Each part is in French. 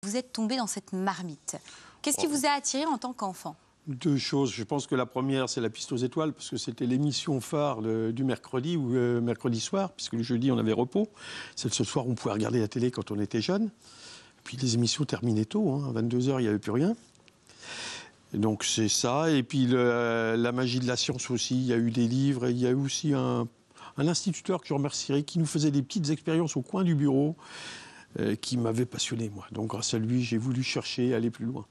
vous êtes tombé dans cette marmite. Qu'est-ce qui vous a attiré en tant qu'enfant? Deux choses. Je pense que la première, c'est la piste aux étoiles, parce que c'était l'émission phare du mercredi ou mercredi soir, puisque le jeudi, on avait repos. C'est ce soir, on pouvait regarder la télé quand on était jeune. Puis les émissions terminaient tôt, hein. À 22h, il n'y avait plus rien. Et donc c'est ça. Et puis la magie de la science aussi. Il y a eu des livres. Il y a eu aussi un instituteur que je remercierai, qui nous faisait des petites expériences au coin du bureau, qui m'avait passionné, moi. Donc grâce à lui, j'ai voulu chercher, aller plus loin.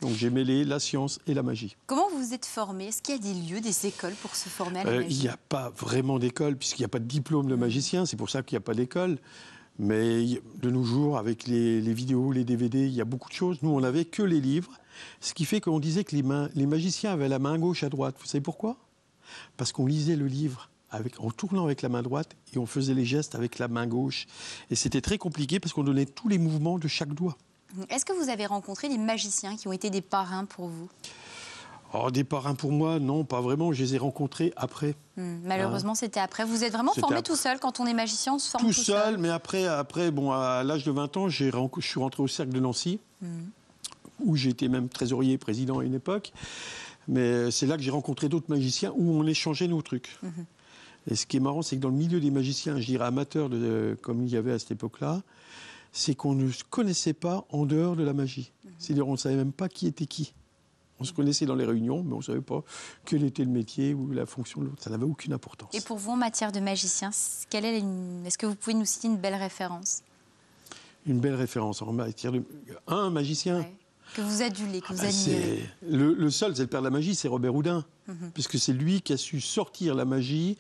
Donc j'ai mêlé la science et la magie. Comment vous vous êtes formé? Est-ce qu'il y a des lieux, des écoles pour se former à la magie? Il n'y a pas vraiment d'école, puisqu'il n'y a pas de diplôme de magicien. C'est pour ça qu'il n'y a pas d'école. Mais de nos jours, avec les vidéos, les DVD, il y a beaucoup de choses. Nous, on n'avait que les livres. Ce qui fait qu'on disait que les magiciens avaient la main gauche à droite. Vous savez pourquoi? Parce qu'on lisait le livre en tournant avec la main droite et on faisait les gestes avec la main gauche. Et c'était très compliqué parce qu'on donnait tous les mouvements de chaque doigt. Est-ce que vous avez rencontré des magiciens qui ont été des parrains pour vous? Oh, des parrains pour moi, non, pas vraiment. Je les ai rencontrés après. Malheureusement, c'était après. Vous êtes vraiment formé tout seul? Quand on est magicien, on se forme tout seul? Mais après bon, à l'âge de 20 ans, je suis rentré au Cercle de Nancy, où j'étais même trésorier et président à une époque. Mais c'est là que j'ai rencontré d'autres magiciens, où on échangeait nos trucs. Et ce qui est marrant, c'est que dans le milieu des magiciens, je dirais amateurs, comme il y avait à cette époque-là, c'est qu'on ne se connaissait pas en dehors de la magie. C'est-à-dire qu'on ne savait même pas qui était qui. On se connaissait dans les réunions, mais on ne savait pas quel était le métier ou la fonction de l'autre. Ça n'avait aucune importance. Et pour vous, en matière de magicien, est-ce que vous pouvez nous citer une belle référence? Une belle référence en matière de... Un magicien que vous adulez, que vous admirez. Le seul, c'est le père de la magie, c'est Robert Houdin. Puisque c'est lui qui a su sortir la magie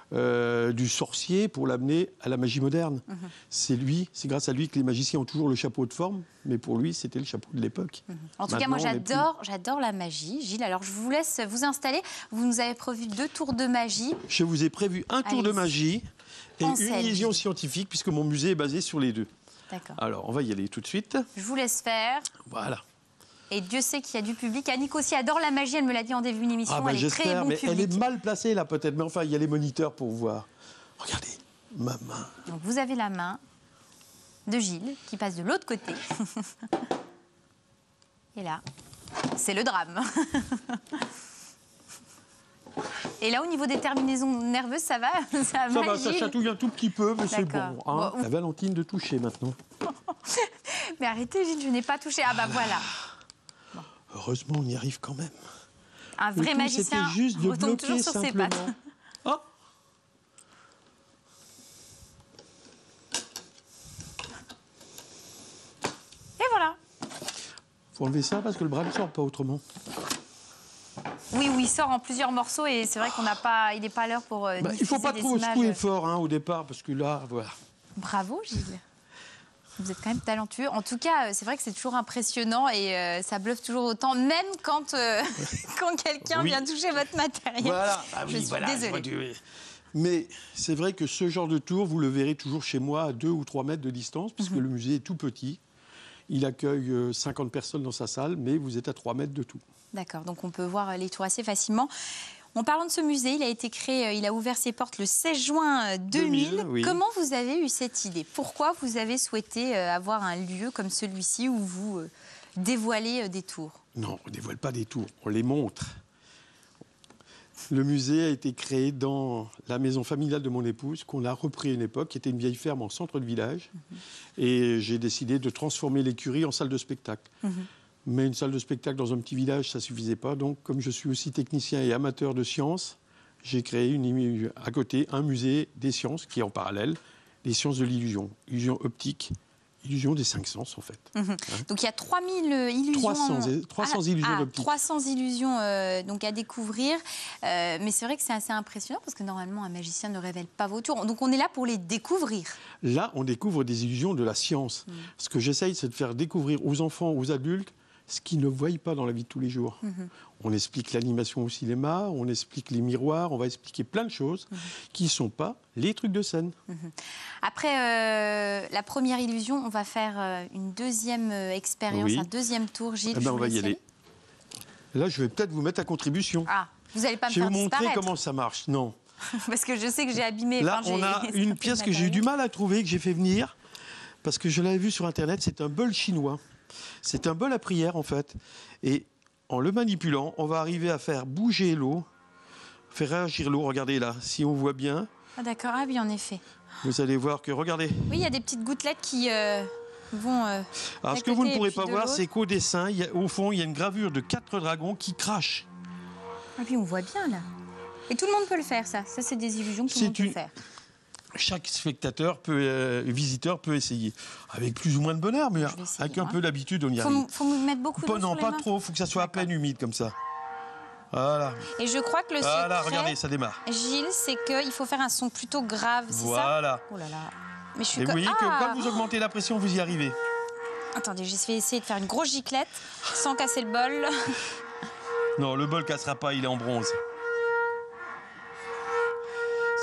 du sorcier pour l'amener à la magie moderne. C'est grâce à lui que les magiciens ont toujours le chapeau de forme, mais pour lui, c'était le chapeau de l'époque. En tout cas, moi, j'adore la magie. Gilles, alors je vous laisse vous installer. Vous nous avez prévu 2 tours de magie. Je vous ai prévu un tour de magie et une illusion scientifique, puisque mon musée est basé sur les deux. D'accord. Alors, on va y aller tout de suite. Je vous laisse faire. Voilà. Et Dieu sait qu'il y a du public. Annick aussi adore la magie, elle me l'a dit en début d'émission. Ah bah elle est très bon public. Elle est mal placée là peut-être, mais enfin il y a les moniteurs pour voir. Regardez, ma main. Donc vous avez la main de Gilles qui passe de l'autre côté. Et là, c'est le drame. Et là, au niveau des terminaisons nerveuses, ça va? Ça va, ça chatouille un tout petit peu, mais c'est bon. Hein. Bon. La Valentine de toucher maintenant. Mais arrêtez Gilles, je n'ai pas touché. Ah bah voilà. Bon. Heureusement, on y arrive quand même. Un vrai magicien juste de retombe toujours sur ses pattes. Oh. Et voilà. Faut enlever ça parce que le bras ne sort pas autrement. Oui, il sort en plusieurs morceaux et c'est vrai qu'on n'a pas, il n'est pas à l'heure pour diffuser des images. Il ne faut pas trop secouer fort hein, au départ parce que là, voilà. Bravo Gilles. Vous êtes quand même talentueux. En tout cas, c'est vrai que c'est toujours impressionnant et ça bluffe toujours autant, même quand, quand quelqu'un vient toucher votre matériel. Voilà, je suis désolée. Mais c'est vrai que ce genre de tour, vous le verrez toujours chez moi à 2 ou 3 mètres de distance, puisque le musée est tout petit. Il accueille 50 personnes dans sa salle, mais vous êtes à 3 mètres de tout. D'accord, donc on peut voir les tours assez facilement. En parlant de ce musée, il a été créé, il a ouvert ses portes le 16 juin 2000. Oui. Comment vous avez eu cette idée? Pourquoi vous avez souhaité avoir un lieu comme celui-ci où vous dévoilez des tours? Non, on ne dévoile pas des tours, on les montre. Le musée a été créé dans la maison familiale de mon épouse, qu'on a repris à une époque, qui était une vieille ferme en centre de village. Et j'ai décidé de transformer l'écurie en salle de spectacle. Mais une salle de spectacle dans un petit village, ça ne suffisait pas. Donc, comme je suis aussi technicien et amateur de sciences, j'ai créé à côté un musée des sciences qui est en parallèle, les sciences de l'illusion, illusion optique, illusion des 5 sens en fait. Donc il y a 3000 illusions. 300 illusions d'optique. 300 illusions donc à découvrir. Mais c'est vrai que c'est assez impressionnant parce que normalement un magicien ne révèle pas vos tours. Donc on est là pour les découvrir. Là, on découvre des illusions de la science. Ce que j'essaye, c'est de faire découvrir aux enfants, aux adultes, ce qu'ils ne voient pas dans la vie de tous les jours. On explique l'animation au cinéma, on explique les miroirs, on va expliquer plein de choses qui ne sont pas les trucs de scène. Après la première illusion, on va faire une deuxième expérience, un deuxième tour. Gilles, on va y aller. Là, je vais peut-être vous mettre à contribution. Ah, vous n'allez pas me faire disparaître. Je vais vous montrer comment ça marche. Non. Parce que je sais que j'ai abîmé. Là, on a une pièce que j'ai eu du mal à trouver, que j'ai fait venir, parce que je l'avais vue sur Internet, c'est un bol chinois. C'est un bol à prière, en fait. Et en le manipulant, on va arriver à faire bouger l'eau, faire réagir l'eau. Regardez là, si on voit bien. Ah d'accord, ah oui, en effet. Vous allez voir que, regardez. Oui, il y a des petites gouttelettes qui vont... Alors, ce que vous ne pourrez pas voir, c'est qu'au dessin, au fond, il y a une gravure de 4 dragons qui crachent. Ah oui, on voit bien, là. Et tout le monde peut le faire, ça. Ça, c'est des illusions que tout le monde peut faire. Chaque spectateur, visiteur peut essayer. Avec plus ou moins de bonheur, mais avec un peu d'habitude, on y arrive. Faut me mettre beaucoup d'eau Non, sur les pas mains. trop. Il faut que ça soit à peine humide, comme ça. Voilà. Et je crois que le secret, voilà, regardez, ça démarre. Gilles, c'est qu'il faut faire un son plutôt grave, c'est ça? Voilà. Oh là là. Mais je suis Et vous voyez que quand vous augmentez la pression, vous y arrivez. Attendez, je vais essayer de faire une grosse giclette sans casser le bol. Non, le bol cassera pas, il est en bronze.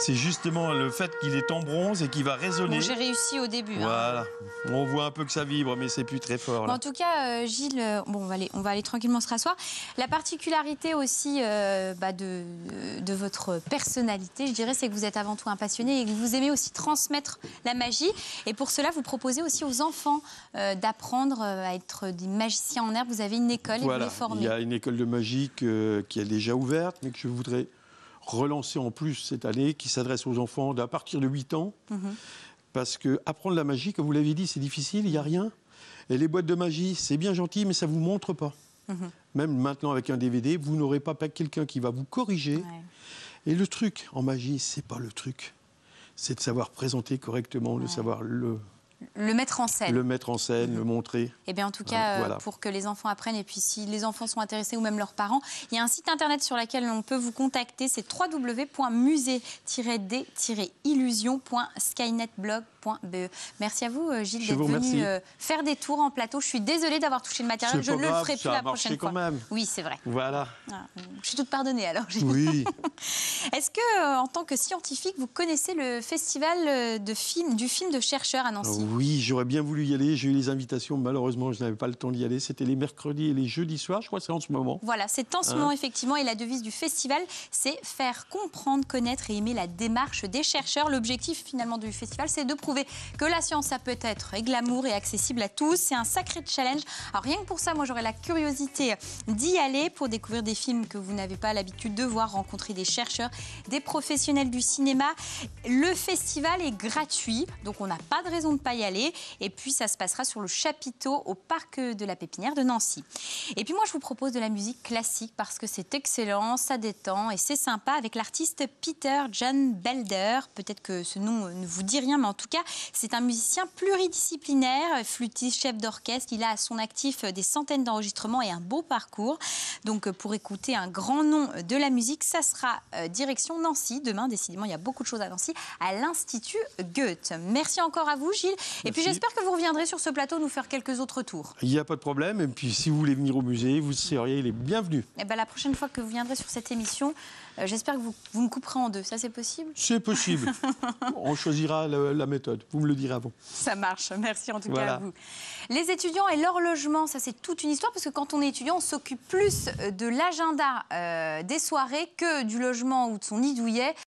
C'est justement le fait qu'il est en bronze et qu'il va résonner. Bon, j'ai réussi au début. Voilà. Hein. On voit un peu que ça vibre, mais c'est plus très fort. Là. Bon, en tout cas, Gilles, bon, on va aller tranquillement se rasseoir. La particularité aussi de votre personnalité, je dirais, c'est que vous êtes avant tout un passionné et que vous aimez aussi transmettre la magie. Et pour cela, vous proposez aussi aux enfants d'apprendre à être des magiciens en herbe. Vous avez une école et vous les formez. Il y a une école de magie qui est déjà ouverte, mais que je voudrais relancé en plus cette année, qui s'adresse aux enfants d'à partir de 8 ans. Parce que apprendre la magie, comme vous l'avez dit, c'est difficile, il n'y a rien. Et les boîtes de magie, c'est bien gentil, mais ça ne vous montre pas. Même maintenant, avec un DVD, vous n'aurez pas quelqu'un qui va vous corriger. Ouais. Et le truc en magie, c'est pas le truc. C'est de savoir présenter correctement, de savoir le mettre en scène. Le mettre en scène, le montrer. Eh bien, en tout cas, pour que les enfants apprennent, et puis si les enfants sont intéressés ou même leurs parents, il y a un site internet sur lequel on peut vous contacter, c'est www.musée-d-illusion.skynetblog.be. Merci à vous, Gilles, d'être venu faire des tours en plateau. Je suis désolée d'avoir touché le matériel, je ne le ferai plus la prochaine fois. Quand même. Oui, c'est vrai. Voilà. Ah, je suis toute pardonnée alors. Oui. Est-ce que, en tant que scientifique, vous connaissez le festival du film de chercheurs à Nancy? Oui, j'aurais bien voulu y aller. J'ai eu les invitations. Malheureusement, je n'avais pas le temps d'y aller. C'était les mercredis et les jeudis soirs. Je crois que c'est en ce moment. Voilà, c'est en ce moment, effectivement. Et la devise du festival, c'est faire comprendre, connaître et aimer la démarche des chercheurs. L'objectif, finalement, du festival, c'est de prouver que la science, ça peut être glamour et accessible à tous. C'est un sacré challenge. Alors, rien que pour ça, moi, j'aurais la curiosité d'y aller pour découvrir des films que vous n'avez pas l'habitude de voir, rencontrer des chercheurs, des professionnels du cinéma. Le festival est gratuit, donc on n'a pas de raison de ne pas y aller. Et puis, ça se passera sur le chapiteau au parc de la Pépinière de Nancy. Et puis, moi, je vous propose de la musique classique parce que c'est excellent, ça détend et c'est sympa avec l'artiste Peter John Belder. Peut-être que ce nom ne vous dit rien, mais en tout cas, c'est un musicien pluridisciplinaire, flûtiste, chef d'orchestre. Il a à son actif des centaines d'enregistrements et un beau parcours. Donc, pour écouter un grand nom de la musique, ça sera direction Nancy. Demain, décidément, il y a beaucoup de choses à Nancy, à l'Institut Goethe. Merci encore à vous, Gilles. Et puis, j'espère que vous reviendrez sur ce plateau nous faire quelques autres tours. Il n'y a pas de problème. Et puis, si vous voulez venir au musée, vous seriez les bienvenus. Et ben, la prochaine fois que vous viendrez sur cette émission, j'espère que vous me couperez en deux. Ça, c'est possible? C'est possible. On choisira la méthode. Vous me le direz avant. Ça marche. Merci en tout cas à vous. Les étudiants et leur logement, ça, c'est toute une histoire parce que quand on est étudiant, on s'occupe plus de l'agenda des soirées que du logement ou de son nid douillet.